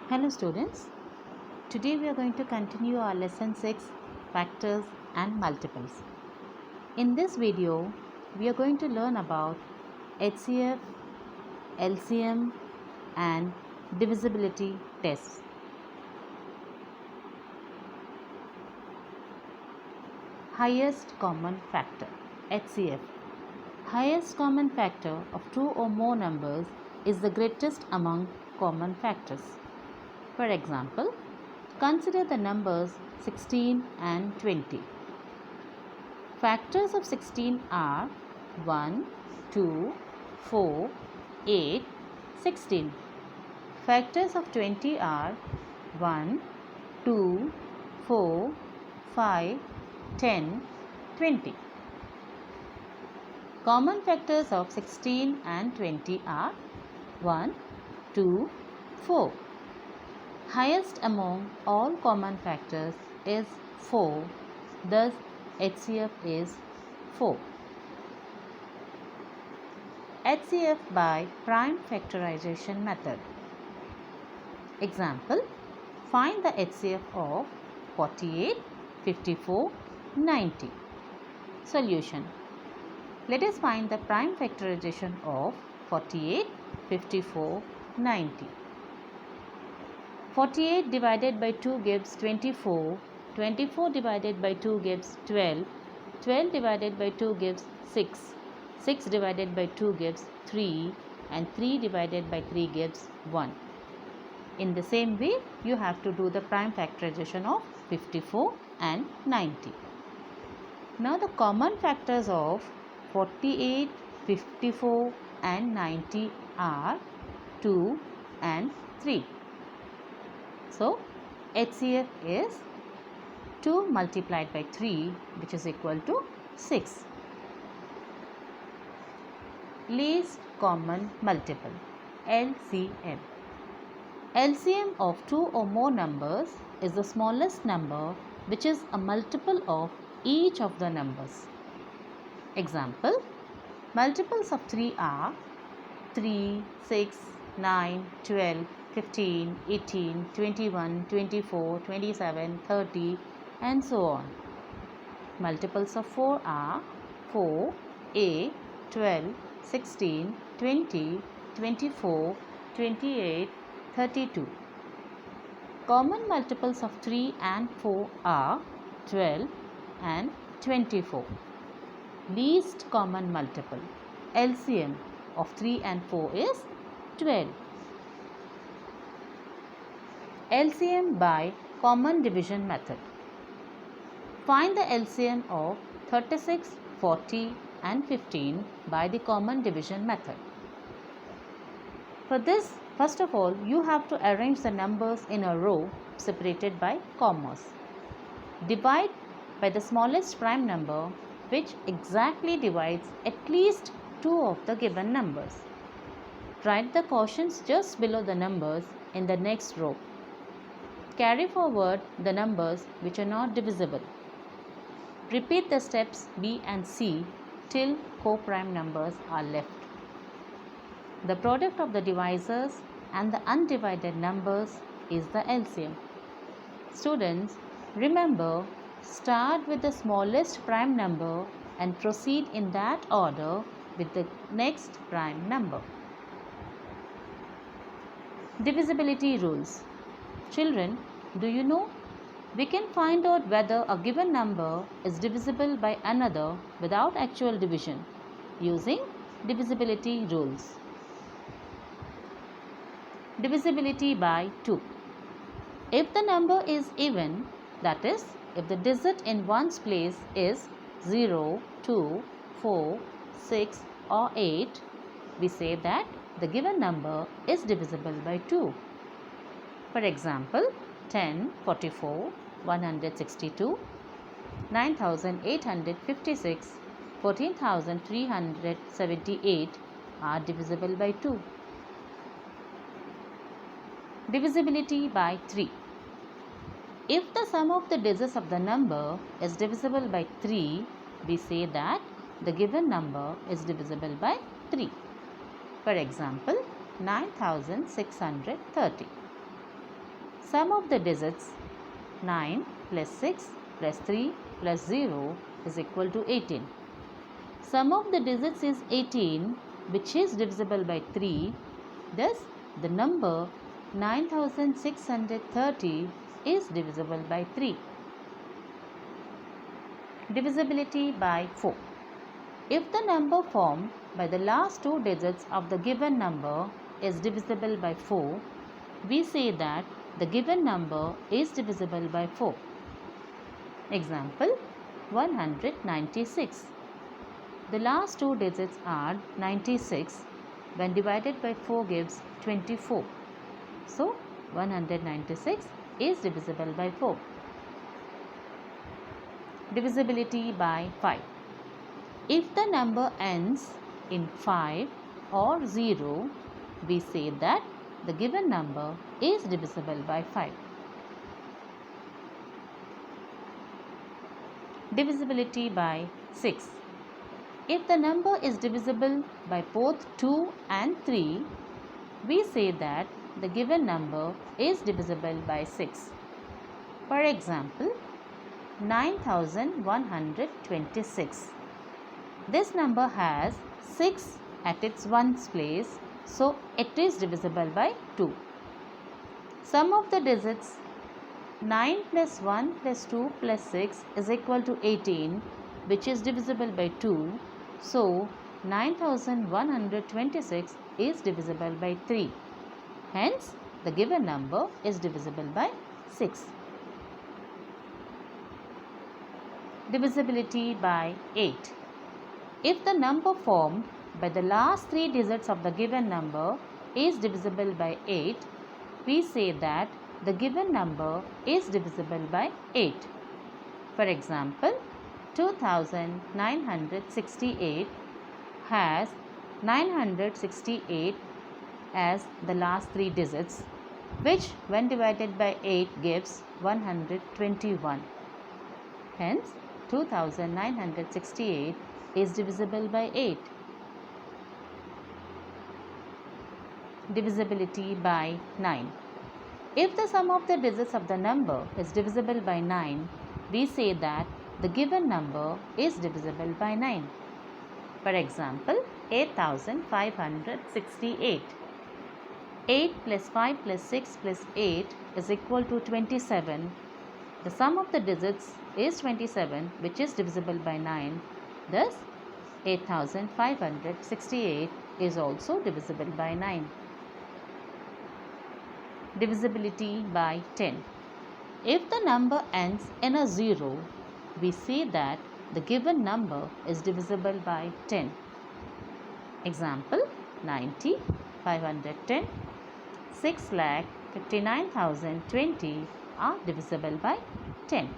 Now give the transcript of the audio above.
Hello students, today we are going to continue our lesson 6 factors and multiples. In this video, we are going to learn about HCF, LCM and divisibility tests. Highest common factor, HCF. Highest common factor of two or more numbers is the greatest among common factors. For example, consider the numbers 16 and 20. Factors of 16 are 1, 2, 4, 8, 16. Factors of 20 are 1, 2, 4, 5, 10, 20. Common factors of 16 and 20 are 1, 2, 4. Highest among all common factors is 4, thus HCF is 4. HCF by prime factorization method. Example, find the HCF of 48, 54, 90. Solution. Let us find the prime factorization of 48, 54, 90. 48 divided by 2 gives 24, 24 divided by 2 gives 12, 12 divided by 2 gives 6, 6 divided by 2 gives 3 and 3 divided by 3 gives 1. In the same way, you have to do the prime factorization of 54 and 90. Now the common factors of 48, 54 and 90 are 2 and 3. So, HCF is 2 multiplied by 3, which is equal to 6. Least common multiple, LCM. LCM of two or more numbers is the smallest number which is a multiple of each of the numbers. Example, multiples of 3 are 3, 6, 9, 12, 15, 18, 21, 24, 27, 30 and so on. Multiples of 4 are 4, 8, 12, 16, 20, 24, 28, 32. Common multiples of 3 and 4 are 12 and 24. Least common multiple, LCM of 3 and 4 is 12. LCM by common division method. Find the LCM of 36, 40 and 15 by the common division method. For this, first of all, you have to arrange the numbers in a row separated by commas. Divide by the smallest prime number which exactly divides at least 2 of the given numbers. Write the quotients just below the numbers in the next row. Carry forward the numbers which are not divisible. Repeat the steps B and C till co-prime numbers are left. The product of the divisors and the undivided numbers is the LCM. Students, remember, start with the smallest prime number and proceed in that order with the next prime number. Divisibility rules. Children, do you know? We can find out whether a given number is divisible by another without actual division using divisibility rules. Divisibility by 2. If the number is even, that is, if the digit in one's place is 0, 2, 4, 6 or 8, we say that the given number is divisible by 2. For example, 10, 44, 162, 9856, 14378 are divisible by 2. Divisibility by 3. If the sum of the digits of the number is divisible by 3, we say that the given number is divisible by 3. For example, 9630. Sum of the digits 9 plus 6 plus 3 plus 0 is equal to 18. Sum of the digits is 18, which is divisible by 3. Thus, the number 9630 is divisible by 3. Divisibility by 4. If the number formed by the last two digits of the given number is divisible by 4, we say that the given number is divisible by 4. Example 196. The last two digits are 96. When divided by 4 gives 24. So 196 is divisible by 4. Divisibility by 5. If the number ends in 5 or 0, we say that the given number is divisible by 5. Divisibility by 6. If the number is divisible by both 2 and 3, we say that the given number is divisible by 6. For example, 9126. This number has 6 at its ones place, so it is divisible by 2. Sum of the digits 9 plus 1 plus 2 plus 6 is equal to 18, which is divisible by 2. So 9126 is divisible by 3. Hence, the given number is divisible by 6. Divisibility by 8. If the number formed by the last three digits of the given number is divisible by 8, we say that the given number is divisible by 8. For example, 2968 has 968 as the last three digits, which when divided by 8 gives 121. Hence, 2968 is divisible by 8. Divisibility by 9. If the sum of the digits of the number is divisible by 9, we say that the given number is divisible by 9. For example, 8568. 8 plus 5 plus 6 plus 8 is equal to 27. The sum of the digits is 27, which is divisible by 9. Thus, 8568 is also divisible by 9. Divisibility by 10. If the number ends in a 0, we say that the given number is divisible by 10. Example 90, 510, 6,59,020 are divisible by 10.